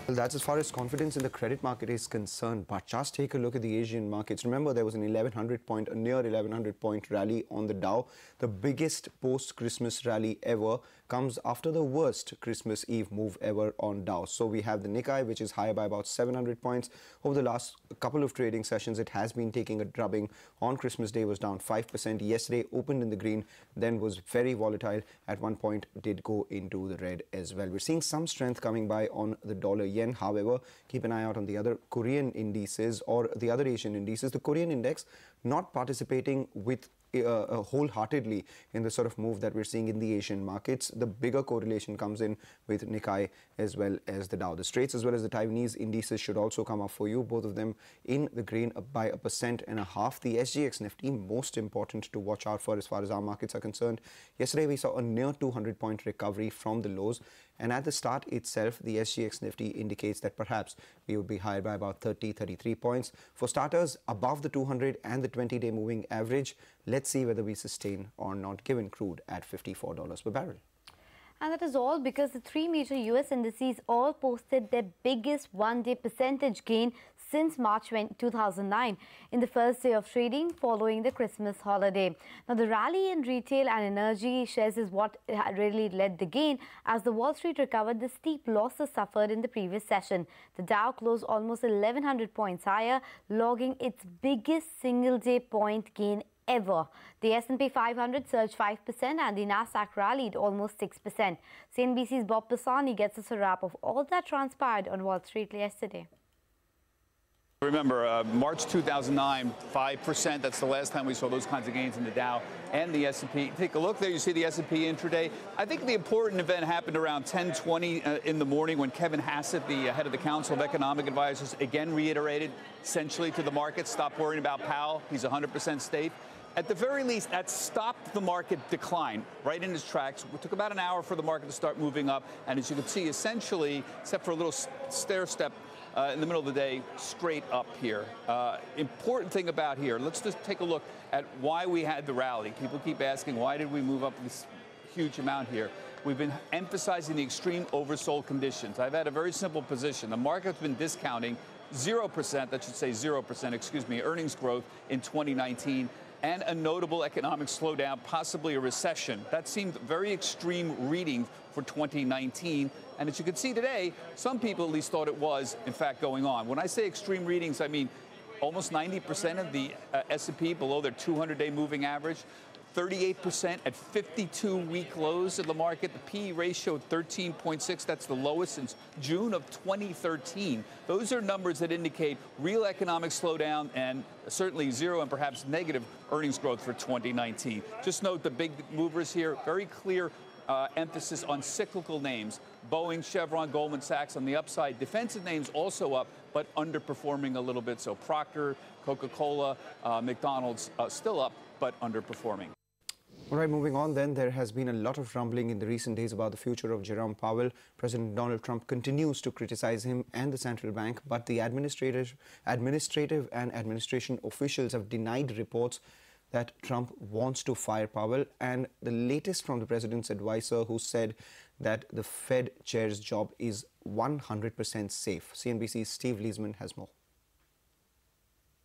Well, that's as far as confidence in the credit market is concerned. But just take a look at the Asian markets. Remember, there was a near 1100 point rally on the Dow. The biggest post-Christmas rally ever comes after the worst Christmas Eve move ever on Dow. So we have the Nikkei, which is higher by about 700 points. Over the last couple of trading sessions, it has been taking a drubbing. On Christmas Day, was down 5%. Yesterday, opened in the green, then was very volatile. At one point, did go into the red as well. We're seeing some strength coming by on the dollar yen. However, keep an eye out on the other Korean indices or the other Asian indices. The Korean index not participating with wholeheartedly in the sort of move that we're seeing in the Asian markets. The bigger correlation comes in with Nikkei as well as the Dow. The Straits as well as the Taiwanese indices should also come up for you, both of them in the green by 1.5%. The SGX Nifty, most important to watch out for as far as our markets are concerned. Yesterday we saw a near 200-point recovery from the lows, and at the start itself the SGX Nifty indicates that perhaps we would be higher by about 33 points. For starters, above the 200 and the 20-day moving average. Let's see whether we sustain or not, given crude at $54 per barrel. And that is all because the three major US indices all posted their biggest one-day percentage gain since March 2009 in the first day of trading following the Christmas holiday. Now, the rally in retail and energy shares is what really led the gain as the Wall Street recovered the steep losses suffered in the previous session. The Dow closed almost 1,100 points higher, logging its biggest single-day point gain ever. The S&P 500 surged 5% and the Nasdaq rallied almost 6%. CNBC's Bob Pisani gets us a wrap of all that transpired on Wall Street yesterday. Remember, March 2009, 5%. That's the last time we saw those kinds of gains in the Dow and the S&P. Take a look there. You see the S&P intraday. I think the important event happened around 10:20 in the morning when Kevin Hassett, the head of the Council of Economic Advisors, again reiterated essentially to the market, stop worrying about Powell. He's 100% safe. At the very least, that stopped the market decline right in its tracks. It took about an hour for the market to start moving up. And as you can see, essentially, except for a little stair step in the middle of the day, straight up here. Important thing about here, let's just take a look at why we had the rally. People keep asking, why did we move up this huge amount here? We've been emphasizing the extreme oversold conditions. I've had a very simple position. The market's been discounting 0%, that should say 0%, excuse me, earnings growth in 2019. And a notable economic slowdown, possibly a recession. That seemed very extreme reading for 2019. And as you can see today, some people at least thought it was, in fact, going on. When I say extreme readings, I mean almost 90% of the S&P below their 200-day moving average. 38% at 52-week lows in the market. The P/E ratio 13.6. That's the lowest since June of 2013. Those are numbers that indicate real economic slowdown and certainly zero and perhaps negative earnings growth for 2019. Just note the big movers here. Very clear emphasis on cyclical names. Boeing, Chevron, Goldman Sachs on the upside. Defensive names also up, but underperforming a little bit. So Procter, Coca-Cola, McDonald's still up, but underperforming. All right, moving on then, there has been a lot of rumbling in the recent days about the future of Jerome Powell. President Donald Trump continues to criticize him and the central bank, but the administrative and administration officials have denied reports that Trump wants to fire Powell. And the latest from the president's advisor, who said that the Fed chair's job is 100% safe. CNBC's Steve Leisman has more.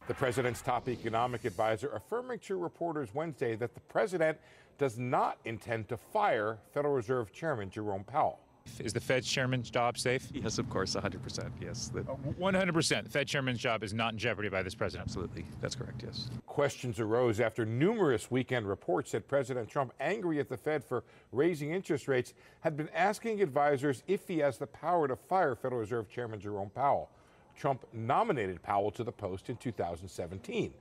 The president's top economic advisor affirming to reporters Wednesday that the president does not intend to fire Federal Reserve Chairman Jerome Powell. Is the Fed's chairman's job safe? Yes, of course, 100%, yes. 100%. The Fed chairman's job is not in jeopardy by this president? Absolutely. That's correct, yes. Questions arose after numerous weekend reports that President Trump, angry at the Fed for raising interest rates, had been asking advisors if he has the power to fire Federal Reserve Chairman Jerome Powell. Trump nominated Powell to the post in 2017.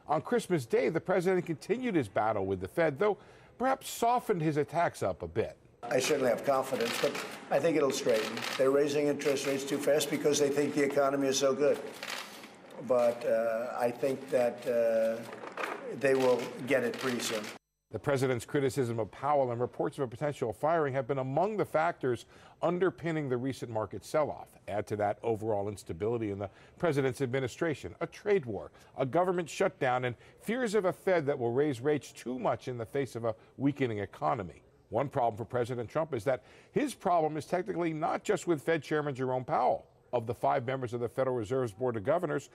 On Christmas Day, the president continued his battle with the Fed, though perhaps softened his attacks up a bit. I certainly have confidence, but I think it'll straighten. They're raising interest rates too fast because they think the economy is so good. But I think that they will get it pretty soon. The president's criticism of Powell and reports of a potential firing have been among the factors underpinning the recent market sell-off. Add to that overall instability in the president's administration, a trade war, a government shutdown, and fears of a Fed that will raise rates too much in the face of a weakening economy. One problem for President Trump is that his problem is technically not just with Fed Chairman Jerome Powell. Of the 5 members of the Federal Reserve's Board of Governors,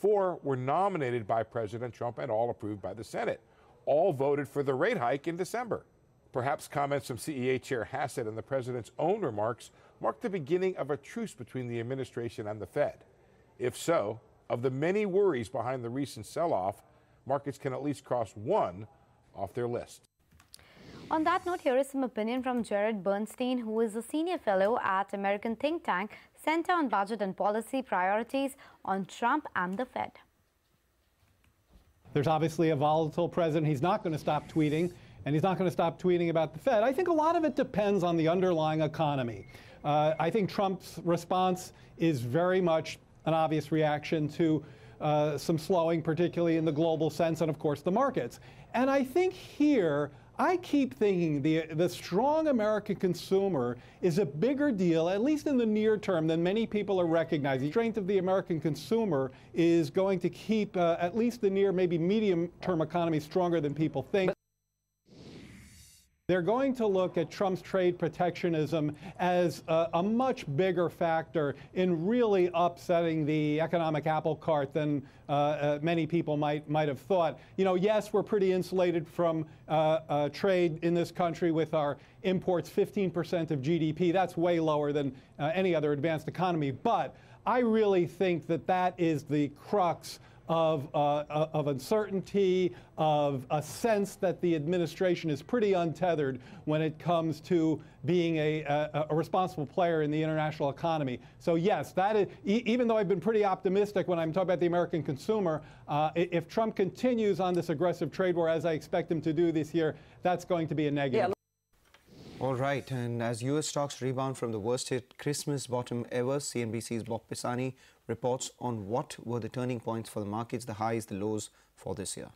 4 were nominated by President Trump and all approved by the Senate. All voted for the rate hike in December. Perhaps comments from CEA Chair Hassett and the president's own remarks mark the beginning of a truce between the administration and the Fed. If so, of the many worries behind the recent sell-off, markets can at least cross one off their list. On that note, here is some opinion from Jared Bernstein, who is a senior fellow at American think tank Center on Budget and Policy Priorities on Trump and the Fed. There's obviously a volatile president. He's not going to stop tweeting, and he's not going to stop tweeting about the Fed. I think a lot of it depends on the underlying economy. I think Trump's response is very much an obvious reaction to some slowing, particularly in the global sense, and of course the markets. And I think here, I keep thinking the strong American consumer is a bigger deal, at least in the near term, than many people are recognizing. The strength of the American consumer is going to keep at least the near, maybe medium-term economy stronger than people think. They're going to look at Trump's trade protectionism as a much bigger factor in really upsetting the economic apple cart than many people might have thought. You know, yes, we're pretty insulated from trade in this country with our imports 15% of GDP. That's way lower than any other advanced economy. But I really think that that is the crux of uncertainty, of a sense that the administration is pretty untethered when it comes to being a responsible player in the international economy. So yes, that is, even though I've been pretty optimistic when I'm talking about the American consumer, if Trump continues on this aggressive trade war, as I expect him to do this year, that's going to be a negative. Yeah. All right, and as U.S. stocks rebound from the worst hit Christmas bottom ever, CNBC's Bob Pisani reports on what were the turning points for the markets, the highs, the lows for this year.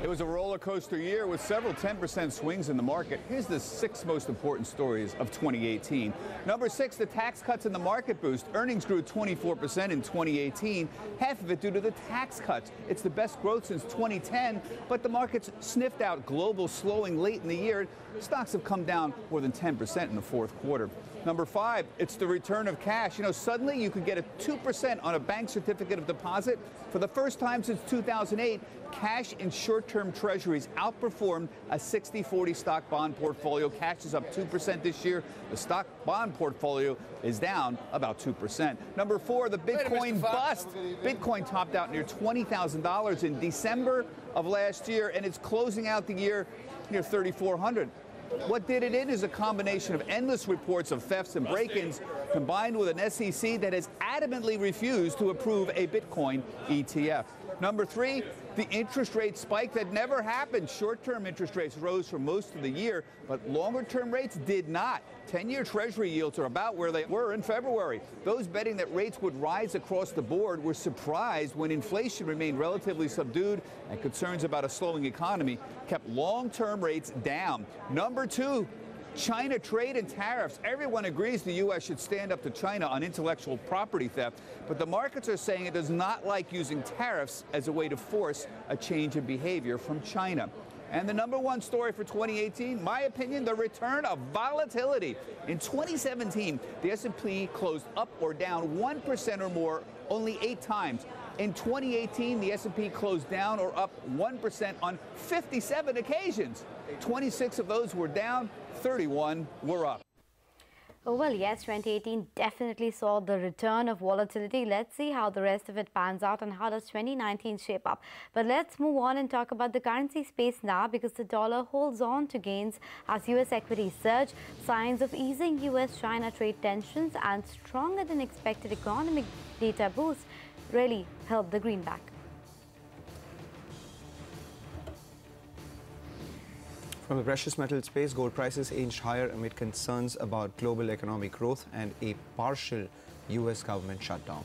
It was a roller coaster year with several 10% swings in the market. Here's the 6 most important stories of 2018. Number 6, the tax cuts and the market boost. Earnings grew 24% in 2018, half of it due to the tax cuts. It's the best growth since 2010, but the markets sniffed out global slowing late in the year. Stocks have come down more than 10% in the fourth quarter. Number 5, it's the return of cash. You know, suddenly you could get a 2% on a bank certificate of deposit. For the first time since 2008, cash in short-term treasuries outperformed a 60-40 stock bond portfolio. Cash is up 2% this year. The stock bond portfolio is down about 2%. Number 4, the Bitcoin bust. Bitcoin topped out near $20,000 in December of last year, and it's closing out the year near $3,400. What did it in is a combination of endless reports of thefts and break-ins combined with an SEC that has adamantly refused to approve a Bitcoin ETF. Number 3, the interest rate spike that never happened. Short-term interest rates rose for most of the year, but longer-term rates did not. 10-year Treasury yields are about where they were in February. Those betting that rates would rise across the board were surprised when inflation remained relatively subdued and concerns about a slowing economy kept long-term rates down. Number 2, China trade and tariffs. Everyone agrees the U.S. should stand up to China on intellectual property theft, but the markets are saying it does not like using tariffs as a way to force a change in behavior from China. And the number 1 story for 2018, my opinion, the return of volatility. In 2017, the S&P closed up or down 1% or more only 8 times. In 2018, the S&P closed down or up 1% on 57 occasions. 26 of those were down, 31 were up. Oh, well, yes, 2018 definitely saw the return of volatility. Let's see how the rest of it pans out and how does 2019 shape up. But let's move on and talk about the currency space now, because the dollar holds on to gains as U.S. equities surge. Signs of easing U.S.-China trade tensions and stronger than expected economic data boost really helped the greenback. From the precious metal space, gold prices inched higher amid concerns about global economic growth and a partial U.S. government shutdown.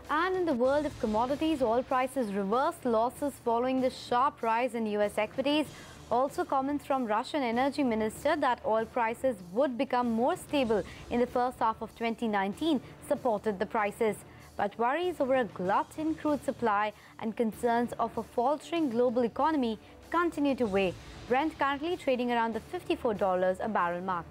And in the world of commodities, oil prices reversed losses following the sharp rise in U.S. equities. Also, comments from Russian energy minister that oil prices would become more stable in the first half of 2019 supported the prices. But worries over a glut in crude supply and concerns of a faltering global economy continue to weigh. Brent currently trading around the $54 a barrel mark.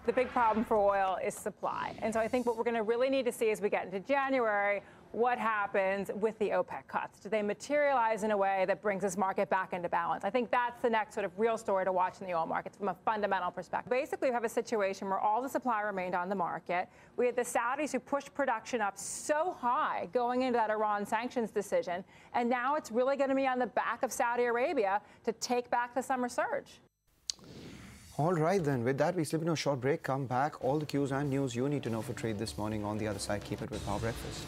The big problem for oil is supply. And so I think what we're going to really need to see as we get into January, what happens with the OPEC cuts? Do they materialize in a way that brings this market back into balance? I think that's the next sort of real story to watch in the oil markets from a fundamental perspective. Basically, we have a situation where all the supply remained on the market. We had the Saudis who pushed production up so high going into that Iran sanctions decision. And now it's really going to be on the back of Saudi Arabia to take back the summer surge. All right, then. With that, we slip into a short break. Come back. All the cues and news you need to know for trade this morning on the other side. Keep it with Power Breakfast.